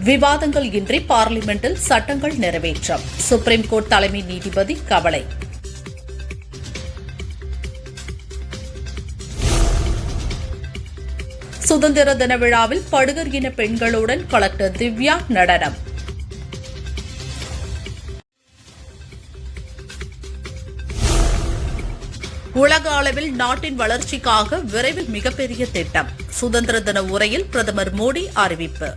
விவாதங்கள் இன்றி பார்லிமெண்டில் சட்டங்கள் நிறைவேற்றம். சுப்ரீம் கோர்ட் தலைமை நீதிபதி கவலை. சுதந்திர தின விழாவில் படுகர் இன பெண்களுடன் கலெக்டர் திவ்யா நடனம். உலக அளவில் நாட்டின் வளர்ச்சிக்காக விரைவில் மிகப்பெரிய திட்டம். சுதந்திர தின உரையில் பிரதமர் மோடி அறிவிப்பு.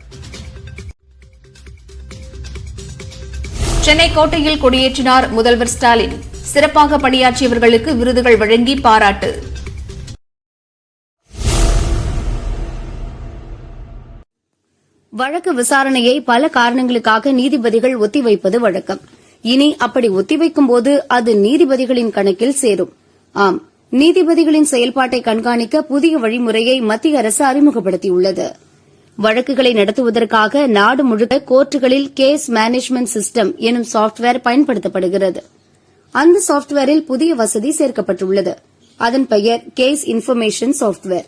சென்னை கோட்டையில் கொடியேற்றினார் முதல்வர் ஸ்டாலின். சிறப்பாக பணியாற்றியவர்களுக்கு விருதுகள் வழங்கி பாராட்டு. வழக்கு விசாரணையை பல காரணங்களுக்காக நீதிபதிகள் ஒத்திவைப்பது வழக்கம். இனி அப்படி ஒத்திவைக்கும் போது அது நீதிபதிகளின் கணக்கில் சேரும். ஆம், நீதிபதிகளின் செயல்பாட்டை கண்காணிக்க புதிய வழிமுறையை மத்திய அரசு அறிமுகப்படுத்தியுள்ளது. வழக்குகளை நடத்துவதற்காக நாடு முழுக்க கோர்ட்டுகளில் கேஸ் மேனேஜ்மெண்ட் சிஸ்டம் எனும் சாப்ட்வேர் பயன்படுத்தப்படுகிறது. அந்த சாப்ட்வேரில் புதிய வசதி சேர்க்கப்பட்டுள்ளது. அதன் பெயர் கேஸ் இன்ஃபர்மேஷன் சாப்ட்வேர்.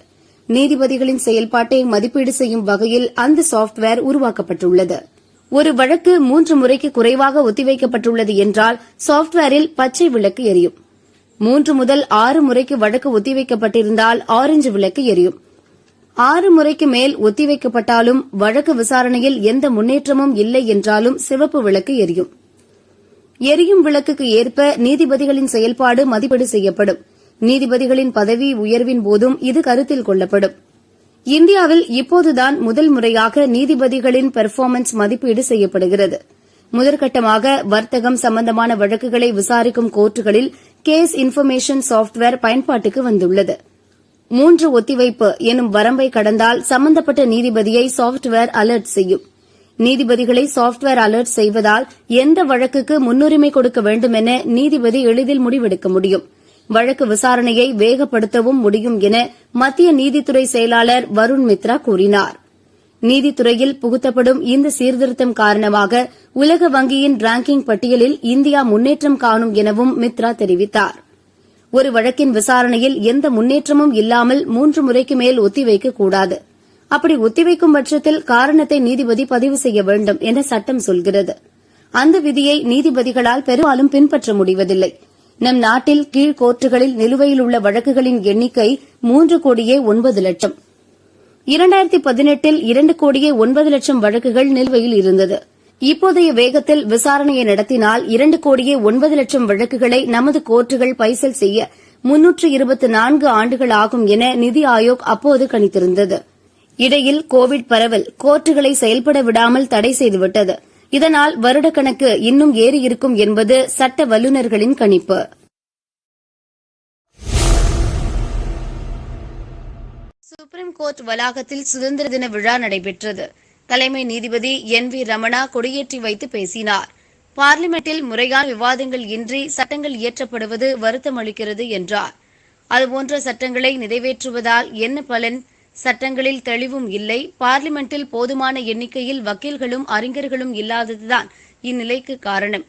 நீதிபதிகளின் செயல்பாட்டை மதிப்பீடு செய்யும் வகையில் அந்த சாப்ட்வேர் உருவாக்கப்பட்டுள்ளது. ஒரு வழக்கு 3 முறைக்கு குறைவாக ஒத்திவைக்கப்பட்டுள்ளது என்றால் சாப்ட்வேரில் பச்சை விளக்கு எரியும். 3 முதல் 6 முறைக்கு வழக்கு ஒத்திவைக்கப்பட்டிருந்தால் ஆரஞ்சு விளக்கு எரியும். 6 முறைக்கு மேல் ஒத்திவைக்கப்பட்டாலும் வழக்கு விசாரணையில் எந்த முன்னேற்றமும் இல்லை என்றாலும் சிவப்பு விளக்கு எரியும். எரியும் விளக்குக்கு ஏற்ப நீதிபதிகளின் செயல்பாடு மதிப்பீடு செய்யப்படும். நீதிபதிகளின் பதவி உயர்வின் போதும் இது கருத்தில் கொள்ளப்படும். இந்தியாவில் இப்போதுதான் முதல் முறையாக நீதிபதிகளின் பெர்ஃபார்மன்ஸ் மதிப்பீடு செய்யப்படுகிறது. முதற்கட்டமாக வர்த்தகம் சம்பந்தமான வழக்குகளை விசாரிக்கும் கோர்ட்டுகளில் கேஸ் இன்ஃபர்மேஷன் சாப்ட்வேர் பயன்பாட்டுக்கு வந்துள்ளது. 3 ஒத்திவைப்பு எனும் வரம்பை கடந்தால் சம்பந்தப்பட்ட நீதிபதியை சாப்ட்வேர் அலர்ட் செய்யும். நீதிபதிகளை சாப்ட்வேர் அலர்ட் செய்வதால் எந்த வழக்குக்கு முன்னுரிமை கொடுக்க வேண்டும் என நீதிபதி எளிதில் முடிவெடுக்க முடியும். வழக்கு விசாரணையை வேகப்படுத்தவும் முடியும் என மத்திய நீதித்துறை செயலாளர் வருண் மித்ரா கூறினார். நீதித்துறையில் புகுத்தப்படும் இந்த சீர்திருத்தம் காரணமாக உலக வங்கியின் ரேங்கிங் பட்டியலில் இந்தியா முன்னேற்றம் காணும் எனவும் மித்ரா தெரிவித்தார். ஒரு வழக்கின் விசாரணையில் எந்த முன்னேற்றமும் இல்லாமல் 3 முறைக்கு மேல் ஒத்திவைக்கக்கூடாது. அப்படி ஒத்திவைக்கும் பட்சத்தில் காரணத்தை நீதிபதி பதிவு செய்ய வேண்டும் என சட்டம் சொல்கிறது. அந்த விதியை நீதிபதிகளால் பெரும்பாலும் பின்பற்ற முடிவதில்லை. நம் நாட்டில் கீழ் கோர்ட்டுகளில் நிலுவையில் உள்ள வழக்குகளின் எண்ணிக்கை 3,09,00,000. 2018 இல் 2,09,00,000 வழக்குகள் நிலுவையில் இருந்தது. இப்போதைய வேகத்தில் விசாரணையை நடத்தினால் 2,09,00,000 வழக்குகளை நமது கோர்ட்டுகள் பைசல் செய்ய 324 ஆண்டுகள் ஆகும் என நிதி ஆயோக் அப்போது கணித்திருந்தது. இடையில் கோவிட் பரவல் கோர்ட்டுகளை செயல்பட விடாமல் தடை செய்துவிட்டது. இதனால் வருடக்கணக்கு இன்னும் ஏறியிருக்கும் என்பது சட்ட வல்லுநர்களின் கணிப்பு. சுப்ரீம் கோர்ட் வளாகத்தில் சுதந்திர தின விழா நடைபெற்றது. தலைமை நீதிபதி NV ரமணா கொடியேற்றி வைத்து பேசினார். பார்லிமெண்டில் முறையான விவாதங்கள் இன்றி சட்டங்கள் இயற்றப்படுவது வருத்தம் அளிக்கிறது என்றார். அதுபோன்ற சட்டங்களை நிறைவேற்றுவதால் என்ன பலன்? சட்டங்களில் தெளிவும் இல்லை. பார்லிமெண்டில் போதுமான எண்ணிக்கையில் வக்கீல்களும் அறிஞர்களும் இல்லாததுதான் இந்நிலைக்கு காரணம்.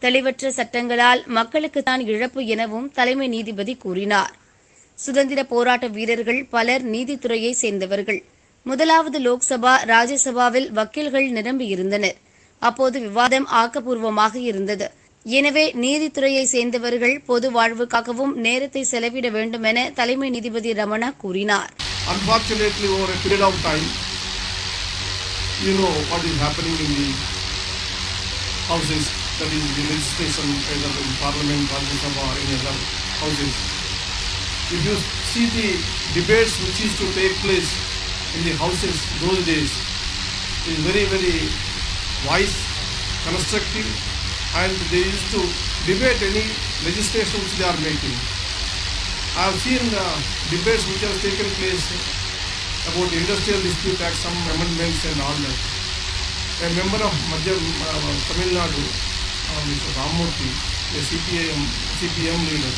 தெளிவற்ற சட்டங்களால் மக்களுக்குத்தான் இழப்பு எனவும் தலைமை நீதிபதி கூறினார். சுதந்திர போராட்ட வீரர்கள் பலர் நீதித்துறையை சேர்ந்தவர்கள். முதலாவது லோக்சபா ராஜ்யசபாவில் வக்கீல்கள் நிரம்பியிருந்தனர். அப்போது விவாதம் ஆக்கப்பூர்வமாக இருந்தது. எனவே நீதித்துறையை சேர்ந்தவர்கள் பொது வாழ்வுக்காகவும் நேரத்தை செலவிட வேண்டும் என தலைமை நீதிபதி ரமணா கூறினார். Unfortunately, over a period of time, you know what is happening in the houses, that is the legislation, either in Parliament, Rajya Sabha or any other houses. If you see the debates which used to take place in the houses those days, it is very, very wise, constructive, and they used to debate any legislation which they are making. I have seen debates which have taken place about Industrial Dispute Act, some amendments and all that. A member of Tamil Nadu, Mr. Ramurthy, a CPM leader,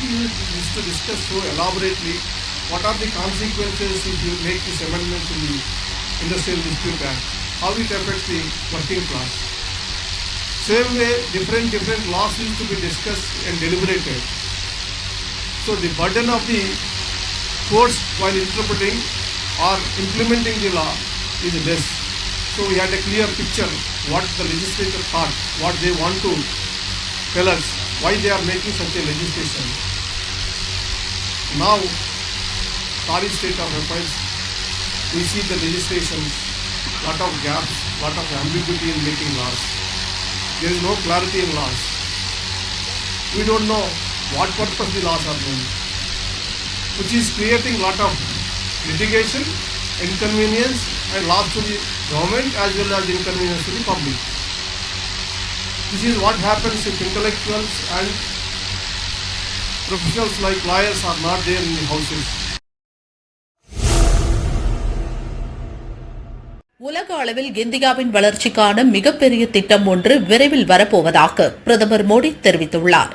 he used to discuss so elaborately what are the consequences if you make this amendment in the Industrial Dispute Act, how it affects the working class. Same way, different laws used to be discussed and deliberated. So the burden of the courts while interpreting or implementing the law is less. So So we had a clear picture what the legislature thought, what they want to tell us, why they are making such a legislation. Now, sorry state of affairs, we see the legislation, lot of gaps, lot of ambiguity in making laws. There is no clarity in laws. We don't know what purpose the laws are doing, which is creating lot of litigation, inconvenience and loss to the government as well as inconvenience to the public. This is what happens if intellectuals and professionals like lawyers are not there in the houses. உலக அளவில் இந்தியாவின் வளர்ச்சிக்கான மிகப்பெரிய திட்டம் ஒன்று விரைவில் வரப்போவதாக பிரதமர் மோடி தெரிவித்துள்ளார்.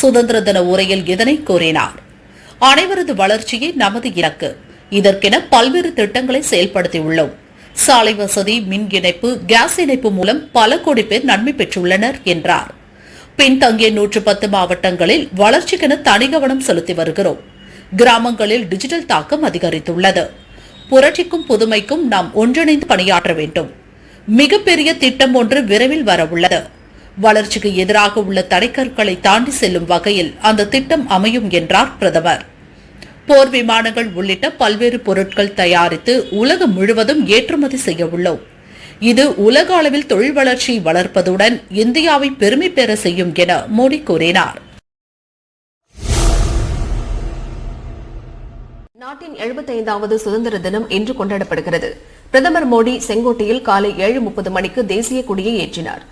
சுதந்திர தின உரையில் இதனை கூறினார். அனைவரது வளர்ச்சியே நமது இலக்கு. இதற்கென பல்வேறு திட்டங்களை செயல்படுத்தியுள்ளோம். சாலை வசதி, மின் இணைப்பு, கேஸ் இணைப்பு மூலம் பல கோடி பேர் நன்மை பெற்றுள்ளனர் என்றார். பின்தங்கிய 110 மாவட்டங்களில் வளர்ச்சிக்கென தனி கவனம் செலுத்தி வருகிறோம். கிராமங்களில் டிஜிட்டல் தாக்கம் அதிகரித்துள்ளது. புரட்சிக்கும் புதுமைக்கும் நாம் ஒன்றிணைந்து பணியாற்ற வேண்டும். மிகப்பெரிய திட்டம் ஒன்று விரைவில் வரவுள்ளது. வளர்ச்சிக்கு எதிராக உள்ள தடைக்கற்களை தாண்டி செல்லும் வகையில் அந்த திட்டம் அமையும் என்றார் பிரதமர். போர் விமானங்கள் உள்ளிட்ட பல்வேறு பொருட்கள் தயாரித்து உலகம் முழுவதும் ஏற்றுமதி செய்ய உள்ளோம். இது உலக அளவில் தொழில் வளர்ச்சியை வளர்ப்பதுடன் இந்தியாவை பெருமை பெற செய்யும் என மோடி கூறினார். நாட்டின் 75வது சுதந்திர தினம் இன்று கொண்டாடப்படுகிறது. பிரதமர் மோடி செங்கோட்டையில் காலை 7:30 மணிக்கு தேசிய கொடியை ஏற்றினார்.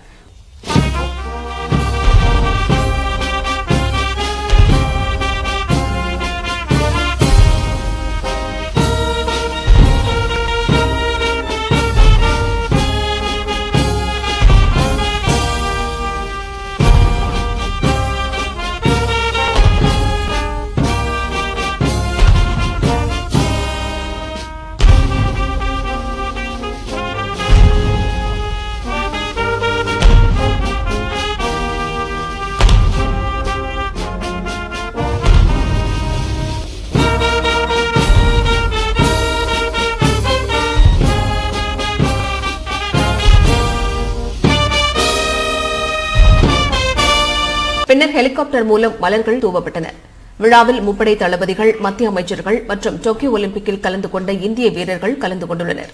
பின்னர் ஹெலிகாப்டர் மூலம் மலர்கள் தூவப்பட்டன. விழாவில் முப்படை தளபதிகள், மத்திய அமைச்சர்கள் மற்றும் டோக்கியோ ஒலிம்பிக்கில் கலந்து கொண்ட இந்திய வீரர்கள் கலந்து கொண்டுள்ளனர்.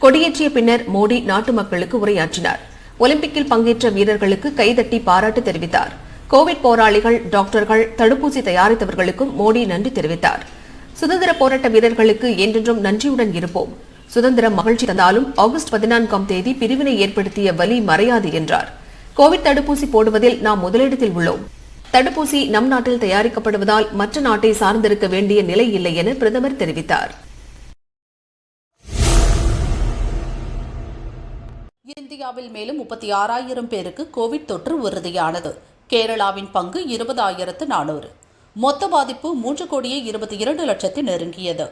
கொடியேற்றிய பின்னர் மோடி நாட்டு மக்களுக்கு உரையாற்றினார். ஒலிம்பிக்கில் பங்கேற்ற வீரர்களுக்கு கைதட்டி பாராட்டு தெரிவித்தார். கோவிட் போராளிகள், டாக்டர்கள், தடுப்பூசி தயாரித்தவர்களுக்கும் மோடி நன்றி தெரிவித்தார். சுதந்திர போராட்ட வீரர்களுக்கு என்றென்றும் நன்றியுடன் இருப்போம். சுதந்திரம் மகிழ்ச்சி தந்தாலும் ஆகஸ்ட் 14ஆம் தேதி பிரிவினை ஏற்படுத்திய வலி மறையாது என்றார். கோவிட் தடுப்பூசி போடுவதில் நாம் முதலிடத்தில் உள்ளோம். தடுப்பூசி நம் நாட்டில் தயாரிக்கப்படுவதால் மற்ற நாட்டை சார்ந்திருக்க வேண்டிய நிலை இல்லை என பிரதமர் தெரிவித்தார். இந்தியாவில் மேலும் 36,000 பேருக்கு கோவிட் தொற்று உறுதியானது. கேரளாவின் பங்கு 20,400. மொத்த பாதிப்பு 3,22,00,000 நெருங்கியது.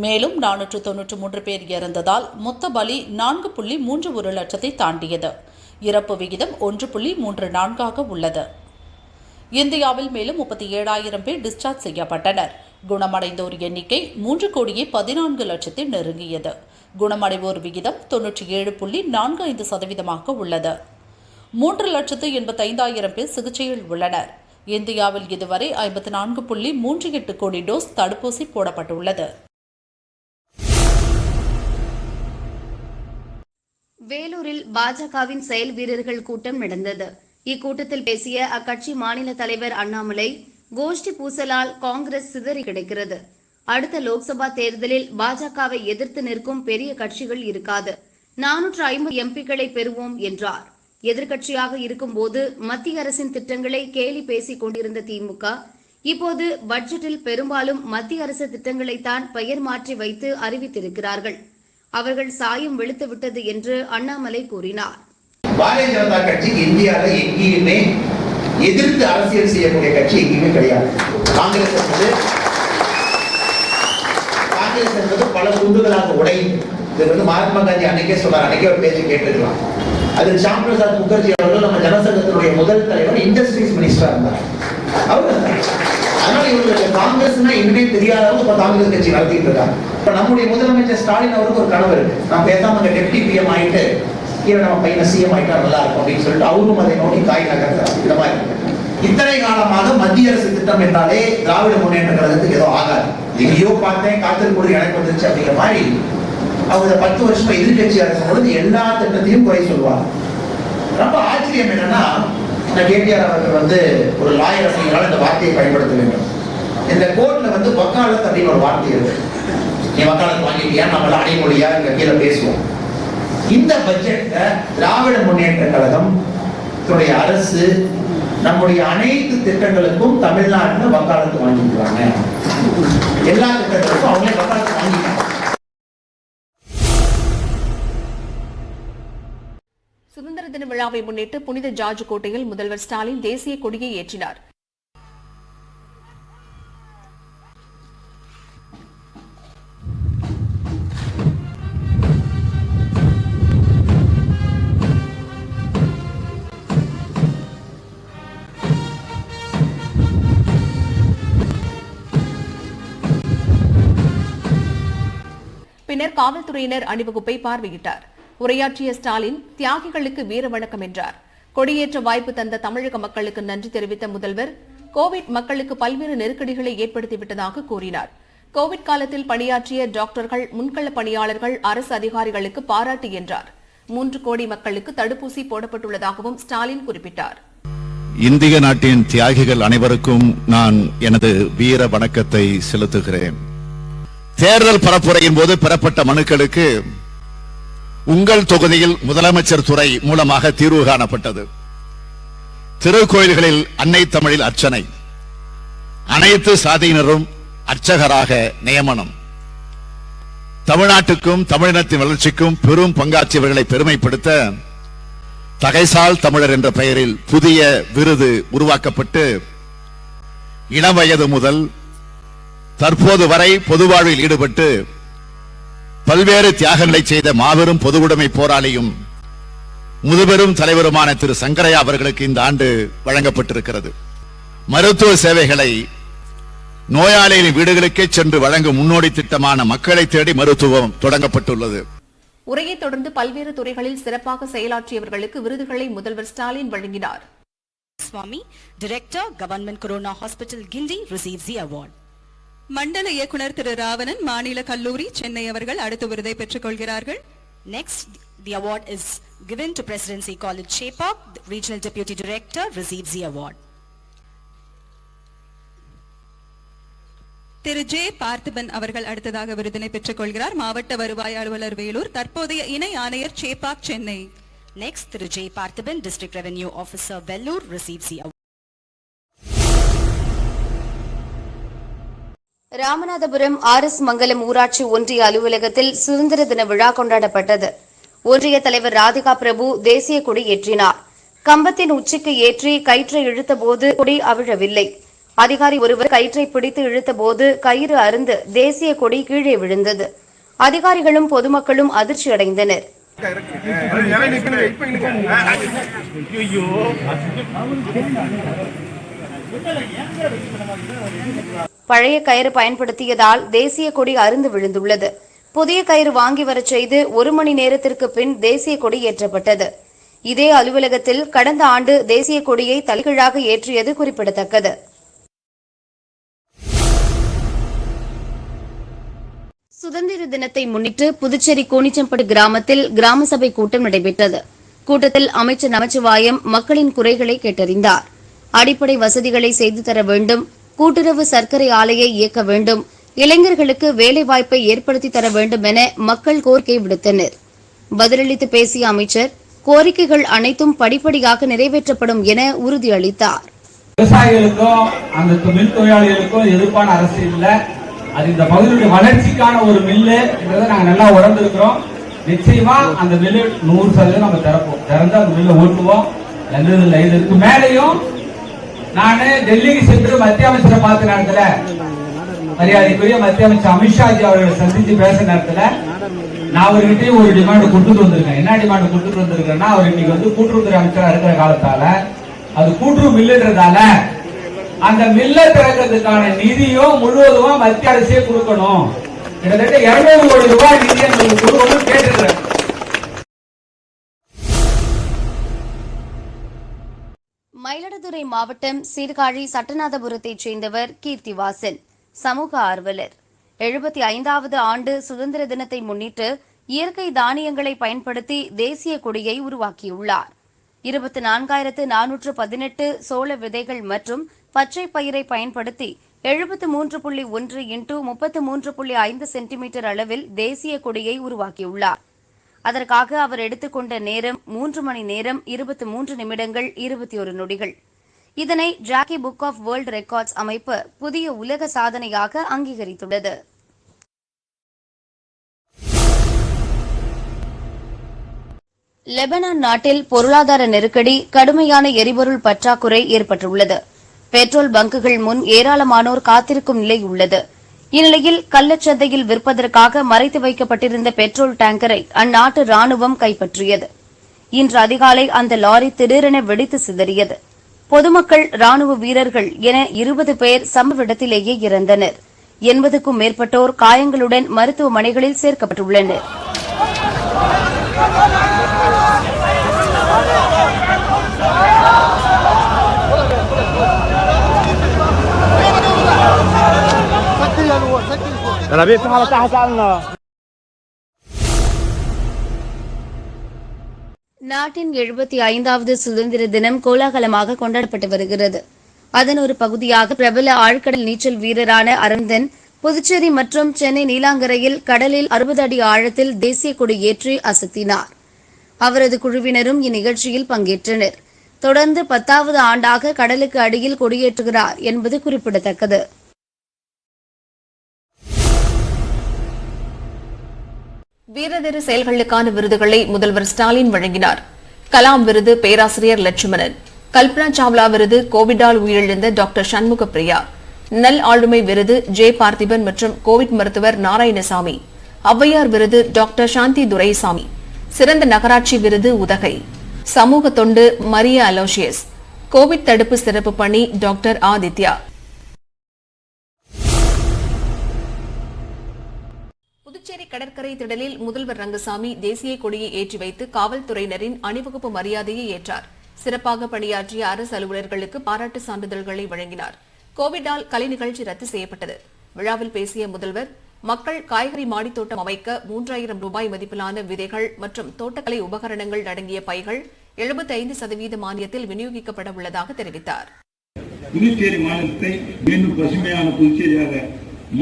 மேலும் 493 பேர் இறந்ததால் மொத்த பலி 4.31 லட்சத்தை தாண்டியது. இறப்பு விகிதம் 1.34 உள்ளது. இந்தியாவில் மேலும் 37,000 பேர் டிஸ்சார்ஜ் செய்யப்பட்டனர். குணமடைந்தோர் எண்ணிக்கை 3,14,00,000 நெருங்கியது. குணமடைவோர் விகிதம் 97.45% உள்ளது. 3,85,000 பேர் சிகிச்சையில் உள்ளனர். இந்தியாவில் இதுவரை 54.38 கோடி டோஸ் தடுப்பூசி போடப்பட்டுள்ளது. வேலூரில் பாஜகவின் செயல் வீரர்கள் கூட்டம் நடந்தது. இக்கூட்டத்தில் பேசிய அக்கட்சி மாநில தலைவர் அண்ணாமலை, கோஷ்டி பூசலால் காங்கிரஸ் சிதறி கிடக்கிறது. அடுத்த லோக்சபா தேர்தலில் பாஜகவை எதிர்த்து நிற்கும் பெரிய கட்சிகள் இருக்காது. 450 எம்பிக்களை பெறுவோம் என்றார். எதிர்க்கட்சியாக இருக்கும்போது மத்திய அரசின் திட்டங்களை கேலி பேசிக் கொண்டிருந்த திமுக இப்போது பட்ஜெட்டில் பெரும்பாலும் மத்திய அரசு திட்டங்களைத்தான் பெயர் மாற்றி வைத்து அறிவித்திருக்கிறார்கள். அவர்கள் சாயம் வெளுத்து விட்டது என்று அண்ணாமலை கூறினார். பாரதிய ஜனதா கட்சிக்கு இந்தியாவில் எங்கேயுமே எதிர்த்து அரசியல் செய்யக்கூடிய கட்சி எங்கேயுமே கிடையாது. காங்கிரஸ் என்பது பல துண்டுகளாக உடையும். இது மகாத்மா காந்தி அன்னைக்கே சொன்னார். அன்னைக்கே ஒரு பேச்சு கேட்டுக்கலாம். அது ஷாம் பிரசாத் முகர்ஜி அவர்கள் நம்ம ஜனசங்கத்தினுடைய முதல் தலைவர், இண்டஸ்ட்ரீஸ் மினிஸ்டரா இருந்தார். அதனால இவங்களுக்கு காங்கிரஸ்னா இன்னுமே தெரியாதவங்க இப்ப காங்கிரஸ் கட்சி நடத்திட்டு இருக்காங்க. இப்ப நம்முடைய முதலமைச்சர் ஸ்டாலின் அவருக்கு ஒரு கனவு இருக்கு. நான் பேசாம டெப்டி பிஎம் ஆயிட்டு கீழே நம்ம பையனை சிஎம் ஆயிட்டா நல்லா இருக்கும் அப்படின்னு சொல்லிட்டு அவரும் அதை நோக்கி காய் நகர்த்தார். இந்த மாதிரி இத்தனை காலமாக மத்திய அரசு திட்டம் என்றாலே திராவிட முன்னேற்ற கழகத்துக்கு ஏதோ ஆகாது, எங்கேயோ பார்த்தேன் காத்திருக்கும் பொழுது எனக்கு வந்துருச்சு அப்படிங்கிற மாதிரி அவங்க 10 வருஷமா எதிர்கட்சியா இருக்கும் பொழுது எல்லா திட்டத்தையும் குறை சொல்லுவாங்க. ரொம்ப ஆச்சரியம் என்னன்னா, கேடிஆர் அவர்கள் வந்து ஒரு லாயர் அப்படிங்கிறால் இந்த வார்த்தையை பயன்படுத்த வேண்டும். இந்த கோர்ட்ல வந்து வக்காலத் அப்படின்னு ஒரு வார்த்தை இருக்கு. நீ வக்காலத்து வாங்கிட்டியா, நம்மள அடைமொழியா இங்க கீழே பேசுவோம். இந்த பட்ஜெட்ல திராவிட முன்னேற்ற கழகம் அரசு நம்முடைய அனைத்து திட்டங்களுக்கும் தமிழ்நாட்டில் வக்காலத்து வாங்கிக்கிறாங்க. எல்லா திட்டங்களுக்கும் அவங்களே வக்காலத்து வாங்கிக்கிறாங்க. சுதந்திர தின விழாவை முன்னிட்டு புனித ஜார்ஜ் கோட்டையில் முதல்வர் ஸ்டாலின் தேசிய கொடியை ஏற்றினார். பின்னர் காவல்துறையினர் அணிவகுப்பை பார்வையிட்டார். உரையாற்றிய ஸ்டாலின், தியாகிகளுக்கு வீர வணக்கம் என்றார். கொடியேற்ற வாய்ப்பு தந்த தமிழக மக்களுக்கு நன்றி தெரிவித்த முதல்வர், கோவிட் மக்களுக்கு பல்வேறு நெருக்கடிகளை ஏற்படுத்திவிட்டதாக கூறினார். கோவிட் காலத்தில் பணியாற்றிய டாக்டர்கள், முன்கள பணியாளர்கள், அரசு அதிகாரிகளுக்கு பாராட்டு என்றார். 3 கோடி மக்களுக்கு தடுப்பூசி போடப்பட்டுள்ளதாகவும் ஸ்டாலின் குறிப்பிட்டார். இந்திய நாட்டின் தியாகிகள் அனைவருக்கும் நான் எனது வீர வணக்கத்தை செலுத்துகிறேன். தேர்தல் பரப்புரையின் போது பெறப்பட்ட மனுக்களுக்கு உங்கள் தொகுதியில் முதலமைச்சர் துறை மூலமாக தீர்வு காணப்பட்டது. திருக்கோயில்களில் அன்னை தமிழில் அர்ச்சனை, அனைத்து சாதியினரும் அர்ச்சகராக நியமனம், தமிழ்நாட்டுக்கும் தமிழினத்தின் வளர்ச்சிக்கும் பெரும் பங்காற்றியவர்களை பெருமைப்படுத்த தகைசால் தமிழர் என்ற பெயரில் புதிய விருது உருவாக்கப்பட்டு இளம் வயது முதல் தற்போது வரை பொது வாழ்வில் ஈடுபட்டு பல்வேறு தியாகங்களை செய்த மாபெரும் பொதுவுடைமை போராளியும் முதுபெரும் தலைவருமான திரு சங்கரையா அவர்களுக்கு இந்த ஆண்டு வழங்கப்பட்டிருக்கிறது. மருத்துவ சேவைகளை நோயாளிகளின் வீடுகளுக்கே சென்று வழங்கும் முன்னோடி திட்டமான மக்களை தேடி மருத்துவம் தொடங்கப்பட்டுள்ளது. உரையை தொடர்ந்து பல்வேறு துறைகளில் சிறப்பாக செயலாற்றியவர்களுக்கு விருதுகளை முதல்வர் ஸ்டாலின் வழங்கினார். Swami, Director, Government Corona Hospital, Gindi, receives the award. மண்டல இயக்குனர் திரு ராவணன், மாநில கல்லூரி சென்னை அவர்கள் அடுத்த விருதை பெற்றுக் கொள்கிறார்கள். Next, the award is given to Presidency College, Chepak. The Regional Deputy Director receives the award. Thiru J Parthiban அவர்கள் அடுத்ததாக விருதினை பெற்றுக் கொள்கிறார். மாவட்ட வருவாய் அலுவலர் வேலூர், தற்போதைய இணை ஆணையர் Chepauk, Chennai. Next, Thiru J Parthiban, District Revenue Officer, Vellore, receives the award. Ramanathapuram RS மங்கலம் ஊராட்சி ஒன்றிய அலுவலகத்தில் சுதந்திர தின விழா கொண்டாடப்பட்டது. ஒன்றிய தலைவர் ராதிகா பிரபு தேசிய கொடி ஏற்றினார். கம்பத்தின் உச்சிக்கு ஏற்றி கயிற்றை இழுத்தபோது கொடி அவிழவில்லை. அதிகாரி ஒருவர் கயிற்றை பிடித்து இழுத்தபோது கயிறு அறுந்து தேசிய கொடி கீழே விழுந்தது. அதிகாரிகளும் பொதுமக்களும் அதிர்ச்சி அடைந்தனர். பழைய கயிறு பயன்படுத்தியதால் தேசிய கொடி அறுந்து விழுந்துள்ளது. புதிய கயிறு வாங்கி வரச் செய்து 1 மணி நேரத்திற்கு பின் தேசிய கொடி ஏற்றப்பட்டது. இதே அலுவலகத்தில் கடந்த ஆண்டு தேசிய கொடியை தலைகீழாக ஏற்றியது குறிப்பிடத்தக்கது. சுதந்திர தினத்தை முன்னிட்டு புதுச்சேரி கோணிச்சம்பட்டு கிராமத்தில் கிராம சபை கூட்டம் நடைபெற்றது. கூட்டத்தில் அமைச்சர் நமச்சிவாயம் மக்களின் குறைகளை கேட்டறிந்தார். அடிப்படை வசதிகளை செய்து தர வேண்டும், கூட்டுறவு சர்க்கரை ஆலையை இயக்க வேண்டும், இளைஞர்களுக்கு வேலைவாய்ப்பை ஏற்படுத்தி தர வேண்டும் என மக்கள் கோரிக்கை விடுத்தனர். பதிலளித்து பேசிய அமைச்சர், கோரிக்கைகள் அனைத்தும் படிப்படியாக நிறைவேற்றப்படும் என உறுதியளித்தார். விவசாயிகளுக்கும் அந்த மின் தொழிலாளிகளுக்கும் எதிர்ப்பான அரசு இல்ல. அது இந்த பகுதியுடைய வளர்ச்சிக்கான ஒரு மில்லு என்றதை நாங்க நல்லா உணர்ந்திருக்கிறோம். நிச்சயமா அந்த மில்லு 100% நம்ம திறப்போம். திறந்து அந்த மில்லை ஓட்டுவோம். இதற்கு மேலையும் நானு டெல்லிக்கு சென்று மத்திய அமைச்சரை பார்த்த நேரத்துல, மரியாதைக்குரிய மத்திய அமைச்சர் அமித்ஷாஜி அவர்களை சந்திச்சு பேச நேரத்துல நான் அவர்கிட்டயும் ஒரு டிமாண்ட் கொடுத்துட்டு வந்திருக்கேன். என்ன டிமாண்ட் கொடுத்துட்டு வந்திருக்கேன்னா, அவர் இன்னைக்கு வந்து கூட்டுறவுத்துறை அமைச்சரா இருக்கிற காலத்தால அது கூட்டுறவு மில்லுன்றதால அந்த மில்ல திறக்கிறதுக்கான நிதியும் முழுவதும் மத்திய அரசே கொடுக்கணும். கிட்டத்தட்ட 200 கோடி ரூபாய் நிதி எங்களுக்கு கொடுக்கணும் கேட்டுக்கிறேன். மயிலாடுதுறை மாவட்டம் சீர்காழி சட்டநாதபுரத்தைச் சேர்ந்தவர் கீர்த்திவாசன், சமூக ஆர்வலர். 75வது ஆண்டு சுதந்திர தினத்தை முன்னிட்டு இயற்கை தானியங்களை பயன்படுத்தி தேசிய கொடியை உருவாக்கியுள்ளார். 24,418 சோள விதைகள் மற்றும் பச்சை பயிரை பயன்படுத்தி 73.1 x 33.5 சென்டிமீட்டர் அளவில் தேசிய கொடியை உருவாக்கியுள்ளார். அதற்காக அவர் எடுத்துக்கொண்ட நேரம் 3 மணி நேரம் 23 நிமிடங்கள் 21 நொடிகள். இதனை ஜாக்கி புக் ஆஃப் வேர்ல்ட் ரெக்கார்ட்ஸ் அமைப்பு புதிய உலக சாதனையாக அங்கீகரித்துள்ளது. லெபனான் நாட்டில் பொருளாதார நெருக்கடி, கடுமையான எரிபொருள் பற்றாக்குறை ஏற்பட்டுள்ளது. பெட்ரோல் பங்குகள் முன் ஏராளமானோர் காத்திருக்கும் நிலை உள்ளது. இந்நிலையில் கள்ளச்சந்தையில் விற்பதற்காக மறைத்து வைக்கப்பட்டிருந்த பெட்ரோல் டேங்கரை அந்நாட்டு ராணுவம் கைப்பற்றியது. இன்று அதிகாலை அந்த லாரி திடீரென வெடித்து சிதறியது. பொதுமக்கள், ராணுவ வீரர்கள் என 20 பேர் சம்பவ இடத்திலேயே இறந்தனர். 80க்கும் மேற்பட்டோர் காயங்களுடன் மருத்துவமனைகளில் சேர்க்கப்பட்டுள்ளனர். நாட்டின் 75வது சுதந்திர தினம் கோலாகலமாக கொண்டாடப்பட்டு வருகிறது. அதன் ஒரு பகுதியாக பிரபல ஆழ்கடல் நீச்சல் வீரரான அரந்தன் புதுச்சேரி மற்றும் சென்னை நீலாங்கரையில் கடலில் 60 அடி ஆழத்தில் தேசிய கொடி ஏற்றி அசத்தினார். அவரது குழுவினரும் இந்நிகழ்ச்சியில் பங்கேற்றனர். தொடர்ந்து 10வது ஆண்டாக கடலுக்கு அடியில் கொடியேற்றுகிறார் என்பது குறிப்பிடத்தக்கது. வீரதீர செயல்களுக்கான விருதுகளை முதல்வர் ஸ்டாலின் வழங்கினார். கலாம் விருது பேராசிரியர் லட்சுமணன், கல்பனா சாவ்லா விருது கோவிடால் உயிரிழந்த டாக்டர் சண்முக பிரியா, நல் ஆளுமை விருது ஜே பார்த்திபன் மற்றும் கோவிட் மருத்துவர் நாராயணசாமி, ஔவையார் விருது டாக்டர் சாந்தி துரைசாமி, சிறந்த நகராட்சி விருது உதகை, சமூக தொண்டு மரியா அலோசியஸ், கோவிட் தடுப்பு சிறப்பு பணி டாக்டர் ஆதித்யா. புதுச்சேரி கடற்கரை திடலில் முதல்வர் ரங்கசாமி தேசிய கொடியை ஏற்றி வைத்து காவல்துறையினரின் அணிவகுப்பு மரியாதையை ஏற்றார். சிறப்பாக பணியாற்றிய அரசு அலுவலர்களுக்கு பாராட்டு சான்றிதழ்களை வழங்கினார். கோவிடால் கலை நிகழ்ச்சி ரத்து செய்யப்பட்டது. விழாவில் பேசிய முதல்வர், மக்கள் காய்கறி மாடித்தோட்டம் அமைக்க 3000 ரூபாய் மதிப்பிலான விதைகள் மற்றும் தோட்டக்கலை உபகரணங்கள் அடங்கிய பைகள் 75% மானியத்தில் விநியோகிக்கப்பட உள்ளதாக தெரிவித்தார். புதுச்சேரி மாநிலத்தை மீண்டும் பசுமையான புதுச்சேரியாக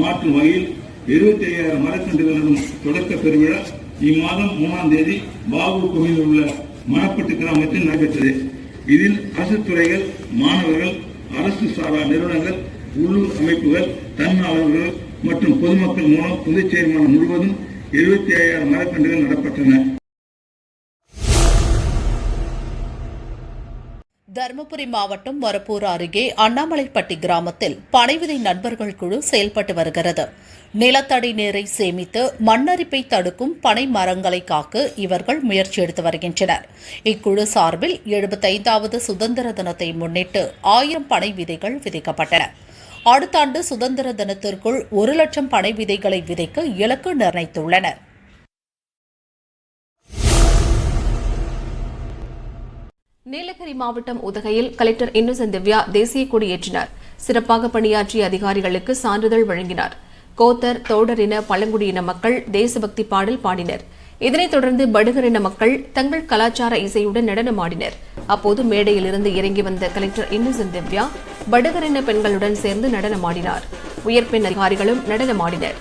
மாற்றும் வகையில் 75,000 மரக்கன்றுகளுடன் தொடக்க பெருவிழா இம்மாதம் 3ஆம் தேதி பாபு கோவிலில் உள்ள மணப்பட்டு கிராமத்தில் நடைபெற்றது. இதில் அரசு துறைகள், மாணவர்கள், அரசு சாரா நிறுவனங்கள், உள்ளூர் அமைப்புகள், தன்னார்வலர்கள் மற்றும் பொதுமக்கள் மூலம் புதுச்சேரி மாநிலம் முழுவதும் 75,000 மரக்கன்றுகள் நடப்பட்டன. தருமபுரி மாவட்டம் மொரப்பூர் அருகே அண்ணாமலைப்பட்டி கிராமத்தில் பனைவிதை நண்பர்கள் குழு செயல்பட்டு வருகிறது. நிலத்தடி நீரை சேமித்து மண்ணரிப்பை தடுக்கும் பனை மரங்களை காக்க இவர்கள் முயற்சி எடுத்து வருகின்றனர். இக்குழு சார்பில் 75வது சுதந்திர தினத்தை முன்னிட்டு 1000 பனை விதைகள் விதைக்கப்பட்டன. அடுத்த ஆண்டு சுதந்திர தினத்திற்குள் 1,00,000 பனை விதைகளை விதைக்க இலக்கு நிர்ணயித்துள்ளனர். நீலகிரி மாவட்டம் உதகையில் கலெக்டர் இன்னசென்ட் திவ்யா தேசிய கொடி ஏற்றினார். சிறப்பாக பணியாற்றிய அதிகாரிகளுக்கு சான்றிதழ் வழங்கினார். கோத்தர், தோடர் இன பழங்குடியின மக்கள் தேசபக்தி பாடல் பாடினர். இதனைத் தொடர்ந்து படுகர் இன மக்கள் தங்கள் கலாச்சார இசையுடன் நடனமாடினர். அப்போது மேடையிலிருந்து இறங்கி வந்த கலெக்டர் இன்னசென்ட் திவ்யா படுகர் இன பெண்களுடன் சேர்ந்து நடனமாடினார். உயர்பெண் அதிகாரிகளும் நடனமாடினர்.